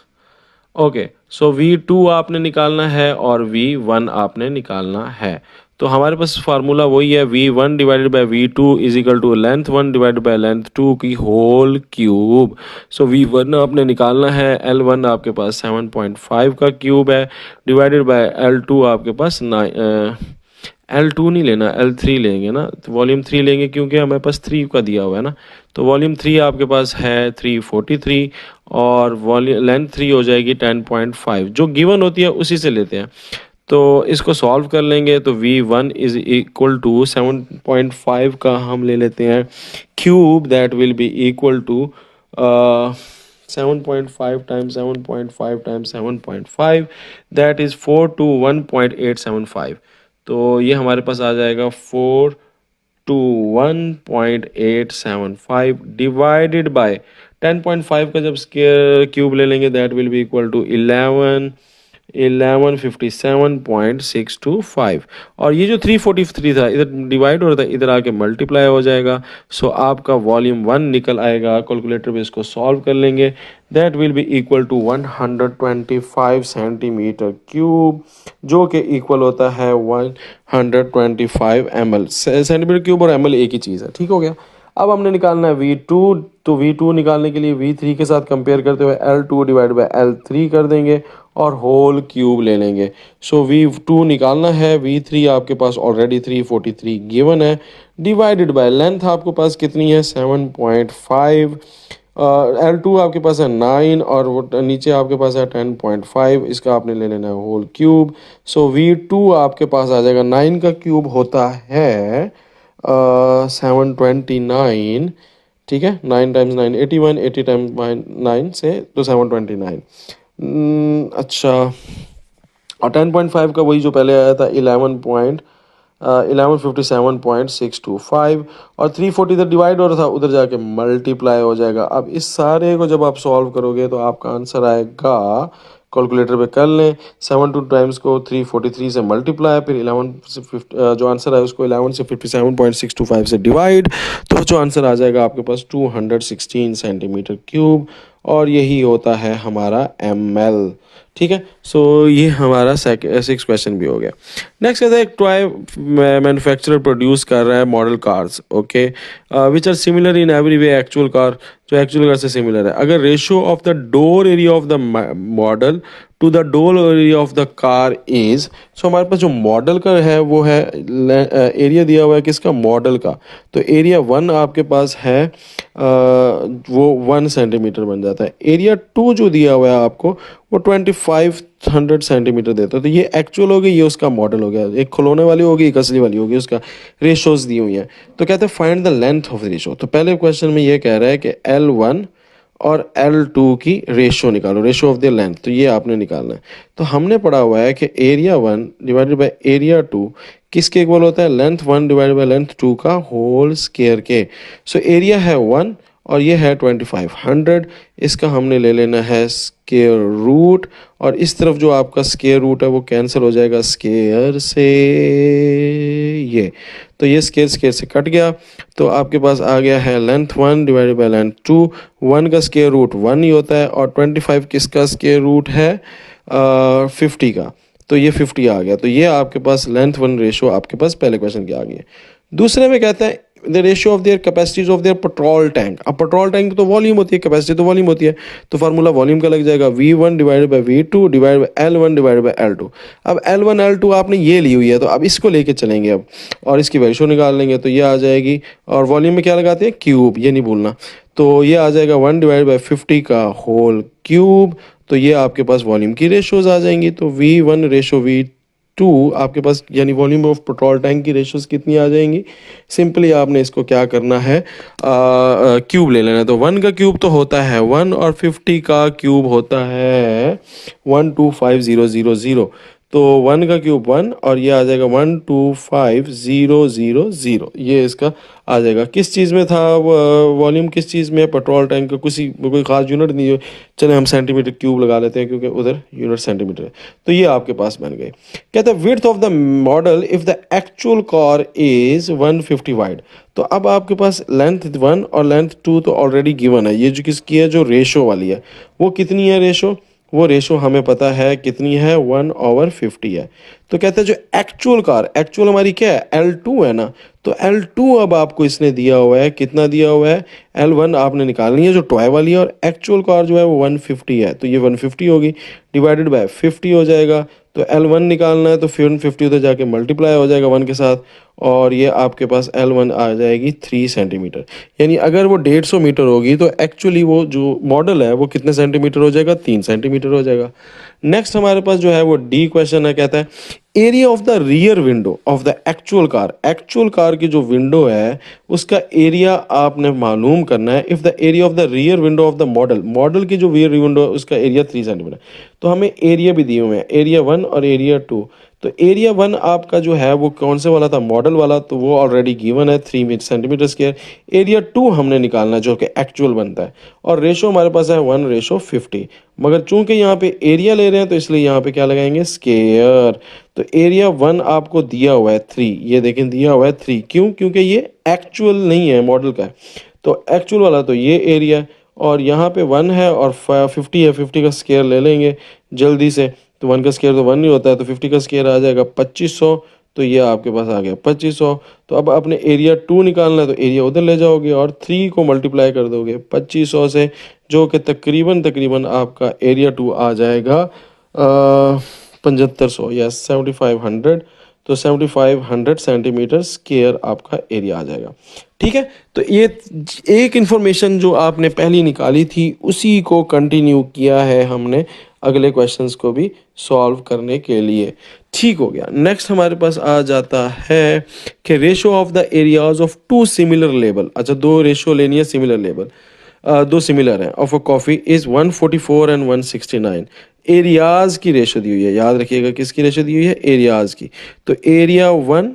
ओके, सो V2 आपने निकालना है और V1 आपने निकालना है। तो हमारे पास फार्मूला वही है, V1 divided by V2 is equal to length 1 divided by length 2 की होल क्यूब। सो V1 आपने निकालना है, L1 आपके पास 7.5 का क्यूब है, डिवाइडेड बाय L2 आपके पास L2 नहीं लेना, L3 लेंगे ना, तो वॉल्यूम 3 लेंगे क्योंकि हमारे पास 3 का दिया हुआ है ना। तो वॉल्यूम 3 आपके पास है 343 और वॉल्यूम लेंथ 3 हो जाएगी 10.5, जो गिवन होती है उसी से लेते हैं। तो इसको सॉल्व कर लेंगे तो V1 इज इक्वल टू 7.5 का हम ले लेते हैं cube, that will be equal to 7.5 times 7.5 times 7.5, that is 421.875। तो ये हमारे पास आ जाएगा 421.875 डिवाइडेड बाय 10.5 का जब स्केयर क्यूब ले लेंगे that will be equal to 1157.625। और ये जो 343 था इधर डिवाइड हो रहा था, इधर आके मल्टीप्लाई हो जाएगा। सो आपका वॉल्यूम 1 निकल आएगा, कैलकुलेटर पे इसको सॉल्व कर लेंगे, that will be equal to 125 centimetre cube, जो कि इक्वल होता है 125 ml। सेंटीमीटर क्यूब और ml एक ही चीज़ है। ठीक हो गया। अब हमने निकालना है V2, तो V2 निकालने के लिए V3 के साथ कंपेयर करते हुए L2 डिवाइड बाय L3 कर देंगे और होल क्यूब ले लेंगे। सो V2 निकालना है, V3 आपके पास ऑलरेडी 343 गिवन है, डिवाइडेड बाय लेंथ आपके पास कितनी है? 7.5, L2 आपके पास है 9 और वो नीचे आपके पास है 10.5, इसका आपने ले लेना है होल क्यूब। सो V2 आपके पास आ जाएगा 9 का क्यूब होता है 729। ठीक है, 9 टाइम्स 9 81, 80 टाइम्स 9 से तो 729। अच्छा, और 10.5 का वही जो पहले आया था 1157.625, और 340 इधर डिवाइड हो रहा था, उधर जाके मल्टीप्लाई हो जाएगा। अब इस सारे को जब आप सॉल्व करोगे तो आपका आंसर आएगा, कैलकुलेटर पे कर लें, 7 टाइम्स को 343 से मल्टीप्लाई, फिर 11 से 50, जो आंसर है उसको 11 से 57.625 से डिवाइड, तो जो आंसर आ जाएगा आपके पास 216 सेंटीमीटर क्यूब, और यही होता है हमारा ml। ठीक है, सो ये हमारा 6 क्वेश्चन भी हो गया। नेक्स्ट कहता है एक टॉय मैन्युफैक्चरर प्रोड्यूस कर रहा है model cars, okay, which are similar in every way actual car, जो एक्चुअल कार से सिमिलर है। अगर ratio of the door area of the model to the door area of the car is, so हमारे पास जो model का है वो है एरिया दिया हुआ है किसका? मॉडल का। तो एरिया 1 आपके पास है वो 1 सेंटीमीटर बन जाता है। एरिया 2 जो दिया हुआ है आपको वो 2500 सेंटीमीटर देता है। तो ये एक्चुअल हो गई, ये उसका मॉडल हो गया, एक खुलौने वाली होगी एक असली वाली होगी, उसका रेशोज दी हुई हैं। तो कहते हैं find the length of ratio. तो पहले क्वेश्चन में ये कह रहा है कि L1 और L2 की रेशो निकालो, रेशो ऑफ द लेंथ, तो ये आपने निकालना है। तो हमने पढ़ा हुआ है कि एरिया 1 डिवाइडेड बाय एरिया 2 किसके इक्वल होता है? लेंथ 1 डिवाइडेड बाय लेंथ 2 का होल स्क्वायर के। सो एरिया है 1 और ये है 2500, इसका हमने ले लेना है स्क्वायर रूट, और इस तरफ जो आपका स्क्वायर रूट है वो कैंसिल हो जाएगा स्क्वायर से, ये तो ये स्क्वायर से कट गया, तो आपके पास आ गया है लेंथ 1 डिवाइडेड बाय लेंथ 2। 1 का स्क्वायर रूट 1 ही होता है, और 25 किसका स्क्वायर रूट है? 50 का, तो ये 50 आ गया। तो ये आपके पास लेंथ 1 रेशो आपके पास पहले क्वेश्चन की आ गई है। दूसरे में कहता है the ratio of their capacities of there petrol tank. अब पेट्रोल टैंक तो वॉल्यूम होती है, कैपेसिटी तो वॉल्यूम होती है, तो फार्मूला वॉल्यूम का लग जाएगा V1 divided by V2 divided by L1 divided by L2। अब L1 L2 आपने ये ली हुई है, तो अब इसको लेके चलेंगे अब, और इसकी रेशियो निकाल लेंगे, तो ये आ जाएगी, और वॉल्यूम में क्या लगाते हैं, क्यूब, ये नहीं भूलना। तो ये आ जाएगा 1 डिवाइड बाई 50 का होल क्यूब। तो ये आपके पास वॉल्यूम की रेशियोज आ जाएंगी। तो V1 रेशो V2 आपके पास, यानी वॉल्यूम ऑफ पेट्रोल टैंक की रेशियोज कितनी आ जाएंगी। सिंपली आपने इसको क्या करना है, क्यूब ले लेना है। तो 1 का क्यूब तो होता है 1, और 50 का क्यूब होता है 125000। तो 1 का क्यूब 1, और ये आ जाएगा 125000, ये इसका आ जाएगा। किस चीज़ में था वॉल्यूम, किस चीज़ में, पेट्रोल टैंक का कोई खास यूनिट नहीं है। चले हम सेंटीमीटर क्यूब लगा लेते हैं, क्योंकि उधर यूनिट सेंटीमीटर है। तो ये आपके पास बन गए। कहते हैं width of the model if the actual car is 150 wide. तो अब आपके पास लेंथ 1 और लेंथ 2 तो ऑलरेडी गिवन है। ये जो किसकी है, जो रेशो वाली है, वो कितनी है रेशो, वो रेशो हमें पता है कितनी है, 1/50 है। तो कहते हैं जो एक्चुअल कार, एक्चुअल हमारी क्या है, L2 है ना। तो L2 अब आपको इसने दिया हुआ है, कितना दिया हुआ है, L1 आपने निकालनी है जो टॉय वाली है, और एक्चुअल कार जो है वो 150 है। तो ये 150 होगी, डिवाइडेड बाय 50 हो जाएगा। तो L1 निकालना है, तो फिर 50 उधर जाके मल्टीप्लाई हो जाएगा 1 के साथ, और ये आपके पास L1 आ जाएगी 3 सेंटीमीटर। यानी अगर वो 150 मीटर होगी, तो एक्चुअली वो जो मॉडल है वो कितने सेंटीमीटर हो जाएगा, 3 सेंटीमीटर हो जाएगा। नेक्स्ट हमारे पास जो है वो डी क्वेश्चन है, कहता है area of the rear window of the actual car. Actual car की जो विंडो है उसका एरिया आपने मालूम करना है। If the area of the rear window of the model, model की जो रियर विंडो है उसका एरिया 3 सेंटीमीटर। तो हमें एरिया भी दिए हुए हैं, एरिया 1 और एरिया 2। तो एरिया 1 आपका जो है वो कौन से वाला था, मॉडल वाला, तो वो ऑलरेडी गिवन है 3 सेंटीमीटर स्क्वायर। एरिया 2 हमने निकालना है जो कि एक्चुअल बनता है, और रेशो हमारे पास है 1/50। मगर चूंकि यहाँ पे एरिया ले रहे हैं, तो इसलिए यहाँ पे क्या लगाएंगे, स्क्वायर। तो एरिया 1 आपको दिया हुआ है 3, ये देखें दिया हुआ है 3, क्यों, क्योंकि ये एक्चुअल नहीं है, मॉडल का है। तो एक्चुअल वाला तो ये एरिया, और यहाँ पे 1 है और 50 है, 50 का स्क्वायर ले लेंगे जल्दी से। तो 1 का स्क्वायर तो 1 नहीं होता है, तो 50 का स्क्वायर आ जाएगा 2500। तो ये आपके पास आ गया 2500। तो अब अपने एरिया 2 निकालना है, तो एरिया उधर ले जाओगे और 3 को मल्टीप्लाई कर दोगे 2500 से, जो कि तकरीबन तकरीबन आपका एरिया 2 आ जाएगा 7500 या 7500। तो 7500 सेंटीमीटर स्क्वायर आपका एरिया आ जाएगा। ठीक है, तो ये एक इन्फॉर्मेशन जो आपने पहली निकाली थी उसी को कंटिन्यू किया है हमने अगले क्वेश्चंस को भी सॉल्व करने के लिए। ठीक हो गया। नेक्स्ट हमारे पास आ जाता है कि ratio of the areas of 2 similar label. अच्छा, 2 रेशो लेनी है सिमिलर लेबल, 2 सिमिलर हैं, of a coffee is 144 and 169। Areas की रेशो दी हुई है, याद रखिएगा किसकी रेशो दी हुई है, एरियाज की। तो एरिया 1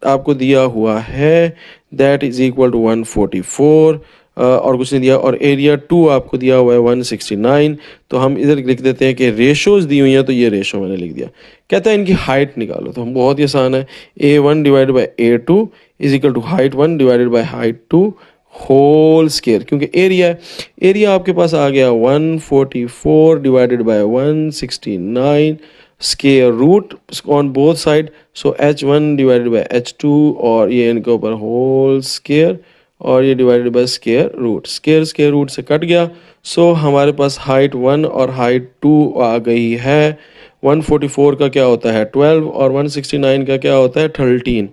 आपको दिया हुआ है दैट इज इक्वल टू 144, और कुछ नहीं दिया, और एरिया 2 आपको दिया हुआ है 169। तो हम इधर लिख देते हैं कि रेशोज दी हुई हैं, तो ये रेशो मैंने लिख दिया। कहता है इनकी हाइट निकालो, तो हम बहुत ही आसान है, A1 divided by A2 is equal to height 1 divided by height 2 whole square. क्योंकि एरिया है, एरिया आपके पास आ गया 144 divided by 169 square root on both side. So H1 divided by H2, और ये इनके ऊपर होल स्केयर, और ये divided by square root, square square root से कट गया। सो हमारे पास हाइट 1 और हाइट 2 आ गई है। 144 का क्या होता है 12, और 169 का क्या होता है 13।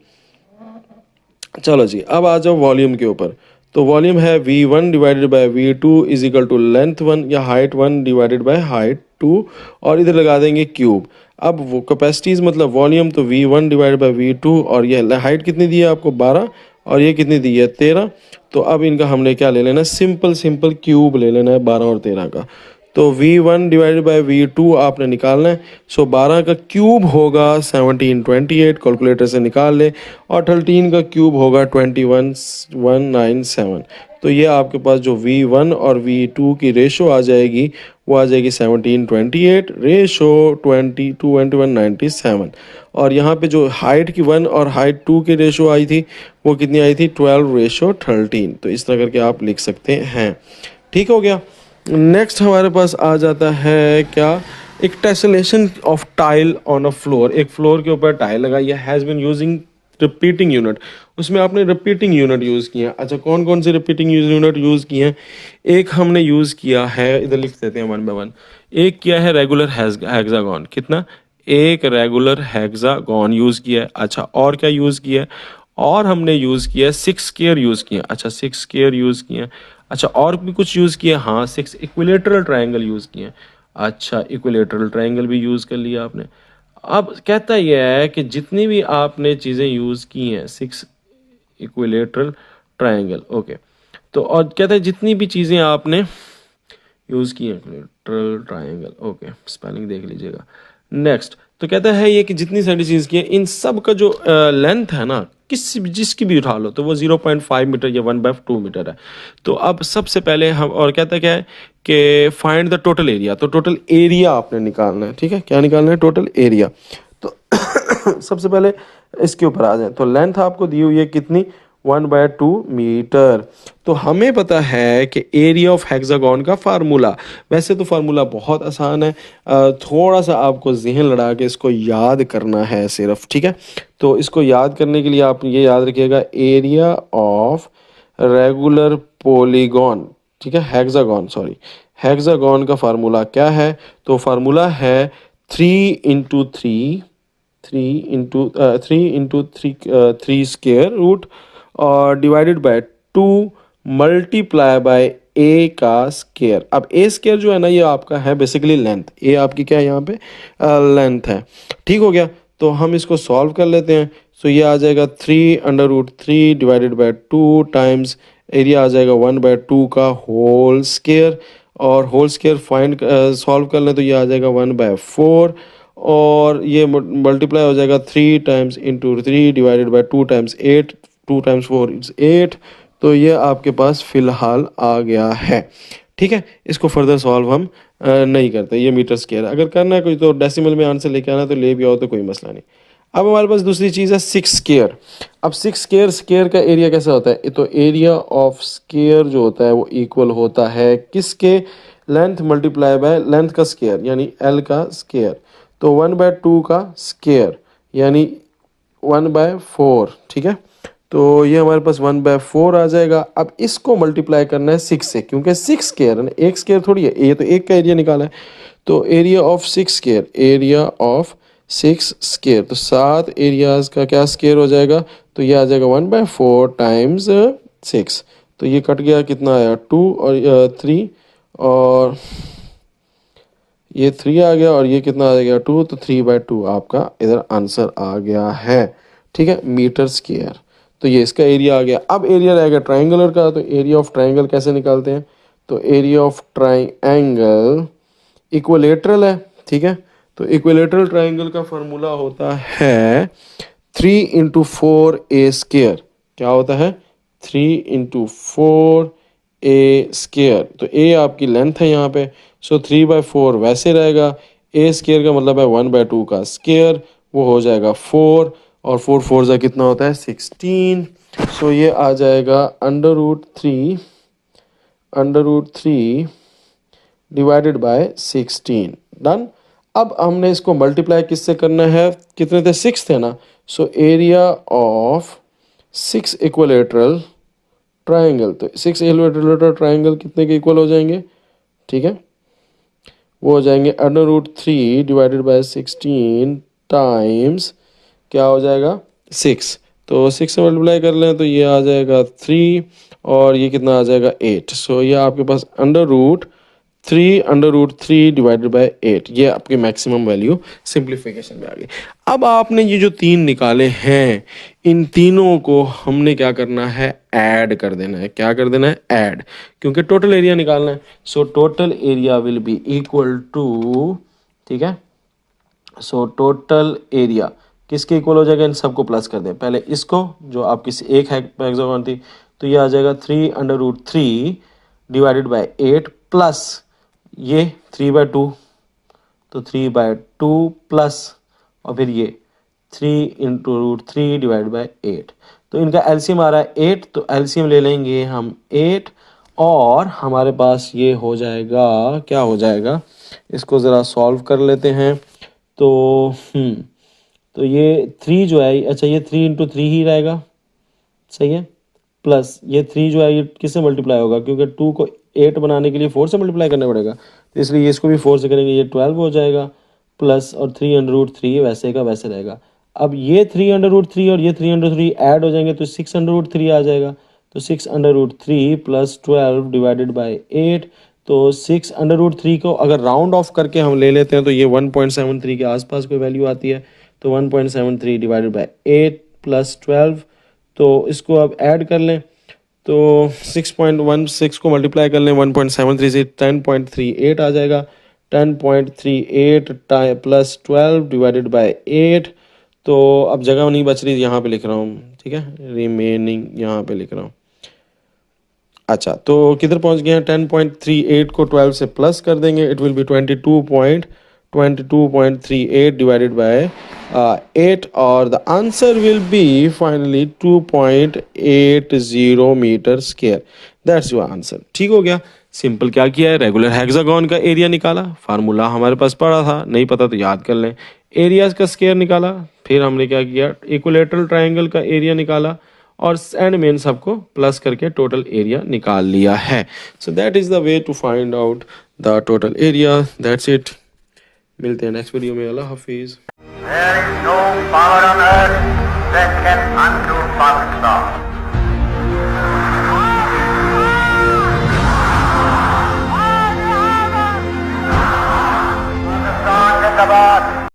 चलो जी, अब आ जाओ वॉल्यूम के ऊपर। तो वॉल्यूम है V1 divided by V2 is equal to length 1 या हाइट 1 डिवाइडेड बाय हाइट 2, और इधर लगा देंगे क्यूब। अब वो कैपेसिटीज मतलब वॉल्यूम, तो V1 डिवाइडेड बाय V2, और ये हाइट कितनी दी है आपको 12, और ये कितनी दी है 13। तो अब इनका हमने क्या ले लेना है, सिंपल सिंपल क्यूब ले लेना है 12 और 13 का। तो V1 डिवाइडेड बाय V2 आपने निकालना है। सो 12 का क्यूब होगा 1728, कैलकुलेटर से निकाल ले, और 13 का क्यूब होगा 21197। तो ये आपके पास जो V1 और V2 की रेशो आ जाएगी वो आ जाएगी 1728 रेशो 2197। और यहाँ पे जो हाइट की 1 और हाइट 2 की रेशो आई थी वो कितनी आई थी 12/13। तो इस तरह करके आप लिख सकते हैं। ठीक हो गया। नेक्स्ट हमारे पास आ जाता है क्या, एक tessellation of tile on a floor. एक फ्लोर के ऊपर टाइल लगाई है, has been using repeating unit, उसमें आपने रिपीटिंग यूनिट यूज़ किया। अच्छा, कौन कौन से रिपीटिंग यूनिट यूज़ किए हैं? एक हमने यूज़ किया है, इधर लिख देते हैं वन बाय वन। एक किया है रेगुलर हेक्सागोन, कितना? एक रेगुलर हेक्सागोन यूज़ किया है। अच्छा, और क्या यूज़ किया है? और हमने यूज़ किया है सिक्स स्क्वायर यूज़ किया। अच्छा, सिक्स स्क्वायर यूज़ किया। अच्छा, और भी कुछ यूज़ किया? हाँ, सिक्स इक्विलेटरल ट्रायंगल यूज़ किए। अच्छा, इक्विलेटरल ट्रायंगल भी यूज़ कर लिया आपने। अब कहता यह है कि जितनी भी आपने चीज़ें यूज़ की हैं, सिक्स इक्विलेटरल ट्रायंगल, ओके। तो और कहता है जितनी भी चीज़ें आपने यूज़ की हैं, इक्विलेटरल ट्रायंगल, ओके, स्पेलिंग देख लीजिएगा। नेक्स्ट, तो कहता है ये कि जितनी सारी चीज़ की है, इन सब का जो लेंथ है ना, किसी भी जिसकी भी उठा लो, तो वो 0.5 मीटर या 1/2 मीटर है। तो अब सबसे पहले हम, और कहता है क्या है कि फाइंड द टोटल एरिया। तो टोटल एरिया आपने निकालना है, ठीक है? क्या निकालना है? Total area. तो सबसे पहले इसके ऊपर आ जाए, तो लेंथ आपको दी हुई है कितनी? 1/2 मीटर। तो हमें पता है कि एरिया ऑफ हेक्सागोन का फार्मूला, वैसे तो फार्मूला बहुत आसान है, थोड़ा सा आपको जहन लड़ा के इसको याद करना है सिर्फ, ठीक है? तो इसको याद करने के लिए आप ये याद रखिएगा, एरिया ऑफ रेगुलर पॉलीगॉन, ठीक है? हेक्सागोन, सॉरी, हेक्सागोन का फार्मूला क्या है? तो फार्मूला है 3 × 3, 3 स्क्वायर रूट और डिवाइडेड बाय 2 मल्टीप्लाई बाय ए का स्क्वायर। अब ए स्क्वायर जो है ना, ये आपका है बेसिकली लेंथ, ए आपकी क्या है यहाँ पे? लेंथ है। ठीक हो गया? तो हम इसको सॉल्व कर लेते हैं। सो ये आ जाएगा 3√3 डिवाइडेड बाय 2 टाइम्स एरिया आ जाएगा 1/2 का होल स्क्वायर, और होल स्क्वायर फाइंड सॉल्व कर लें तो ये आ जाएगा 1/4, और ये मल्टीप्लाई हो जाएगा 3 × 3 divided by 2 times 8, 2 times 4 is 8। तो ये आपके पास फिलहाल आ गया है। ठीक है, इसको फर्दर सॉल्व हम नहीं करते, ये मीटर स्क्वायर। अगर करना है कोई तो डेसिमल में आंसर लेके आना, तो ले भी आओ तो कोई मसला नहीं। अब हमारे पास दूसरी चीज़ है सिक्स स्क्वायर। अब सिक्स स्क्वायर, स्क्वायर का एरिया कैसा होता है? तो एरिया ऑफ स्क्वायर जो होता है वो इक्वल होता है किसके? लेंथ मल्टीप्लाई बाय लेंथ का स्क्वायर, यानी एल का स्क्वायर। तो 1/2 का स्क्वायर यानी 1/4, ठीक है? तो ये हमारे पास 1/4 आ जाएगा। अब इसको मल्टीप्लाई करना है सिक्स से, क्योंकि सिक्स स्क्वायर है ना, एक स्क्वायर थोड़ी है, ये तो एक का एरिया निकाला है। तो area of six square, area of six square, तो 7 एरियाज का क्या स्क्वायर हो जाएगा? तो ये आ जाएगा 1/4 टाइम्स 6। तो ये कट गया, कितना आया? 2 और 3, और ये 3 आ गया, और ये कितना आ गया? 2। तो 3/2 आपका इधर आंसर आ गया है, ठीक है? Metre square. तो ये इसका एरिया आ गया। अब एरिया रहेगा ट्राइंगुलर का, तो एरिया ऑफ ट्राइंगल कैसे निकालते हैं? तो एरिया ऑफ ट्राइंगल इक्विलेटरल है, ठीक है? तो इक्विलेटरल ट्राइंगल का फॉर्मूला होता है 3 × 4 a स्क्वायर। क्या होता है? 3 × 4 a स्क्वायर। तो a आपकी लेंथ है यहाँ पे, सो 3/4 वैसे रहेगा। a स्क्वायर का मतलब है 1/2 का स्क्वायर, वो हो जाएगा 4, और 4 4 जा कितना होता है? 16। सो ये आ जाएगा √3 डिवाइडेड बाय 16। डन। अब हमने इसको मल्टीप्लाई किससे करना है? कितने थे? 6 थे ना। So area of 6 equilateral triangle, तो 6 इक्विलेटरल ट्राइंगल कितने के इक्वल हो जाएंगे? ठीक है, वो हो जाएंगे √3 डिवाइडेड बाय 16 टाइम्स क्या हो जाएगा? 6। तो 6 से मल्टीप्लाई कर लें तो ये आ जाएगा 3, और ये कितना आ जाएगा? 8। सो ये आपके पास √3 डिवाइडेड बाय 8, ये आपकी मैक्सिमम वैल्यू सिंप्लीफिकेशन में आ गई। अब आपने ये जो तीन निकाले हैं, इन तीनों को हमने क्या करना है? ऐड कर देना है। क्या कर देना है? ऐड, क्योंकि टोटल एरिया निकालना है। So total area will be equal to, ठीक है? सो टोटल एरिया किसके इक्वल हो जाएगा? इन सबको प्लस कर दें। पहले इसको, जो आपकी एक हेक्सागोन थी, तो ये आ जाएगा 3 √3 डिवाइडेड बाय 8 प्लस ये 3/2, तो 3/2 प्लस, और फिर ये 3 × √3 डिवाइड बाय 8। तो इनका एलसीएम आ रहा है 8, तो एलसीएम ले लेंगे हम 8, और हमारे पास ये हो जाएगा, क्या हो जाएगा? इसको ज़रा सॉल्व कर लेते हैं। तो तो ये 3 जो है, अच्छा ये 3 इंटू 3 ही रहेगा, सही है, प्लस ये 3 जो है ये किससे मल्टीप्लाई होगा, क्योंकि 2 को 8 बनाने के लिए 4 से मल्टीप्लाई करना पड़ेगा, तो इसलिए इसको भी 4 से करेंगे, ये 12 हो जाएगा, प्लस और 3 अंडर रूट 3 वैसे का वैसे रहेगा। अब ये 3 अंडर रूट 3 और ये 3 अंडर 3 ऐड हो जाएंगे तो 6 अंडर रूट 3 आ जाएगा, तो 6 under root 3 plus 12 divided by 8, तो 6 अंडर रूट 3 को अगर राउंड ऑफ करके हम ले लेते हैं तो ये 1.73 के आसपास कोई वैल्यू आती है, तो 1.73 डिवाइडेड बाई 8 प्लस 12, तो इसको अब ऐड कर लें, तो 6.16 को मल्टीप्लाई कर लें 1.73 से 10.38 आ जाएगा, 10.38 प्लस 12 डिवाइडेड बाय 8, तो अब जगह नहीं बच रही, यहाँ पे लिख रहा हूँ, ठीक है, रिमेनिंग यहाँ पे लिख रहा हूँ। अच्छा, तो किधर पहुँच गए हैं, 10.38 को 12 से प्लस कर देंगे, it will be 22.38 divided by 8, और the answer will be finally 2.80 metre square, that's your answer. ठीक हो गया, सिंपल क्या किया है, रेगुलर हेक्सागोन का एरिया निकाला, फार्मूला हमारे पास पड़ा था, नहीं पता तो याद कर लें, एरियाज का स्क्वायर निकाला, फिर हमने क्या किया, इक्विलेटरल ट्रायंगल का एरिया निकाला, और एंड में सबको प्लस करके टोटल एरिया निकाल लिया है। So that is the way to find out the total area. That's it, मिलते हैं नेक्स्ट वीडियो में, अल्लाह हाफिज़। There is no power on earth that can undo God's law. Pakistan Zindabad.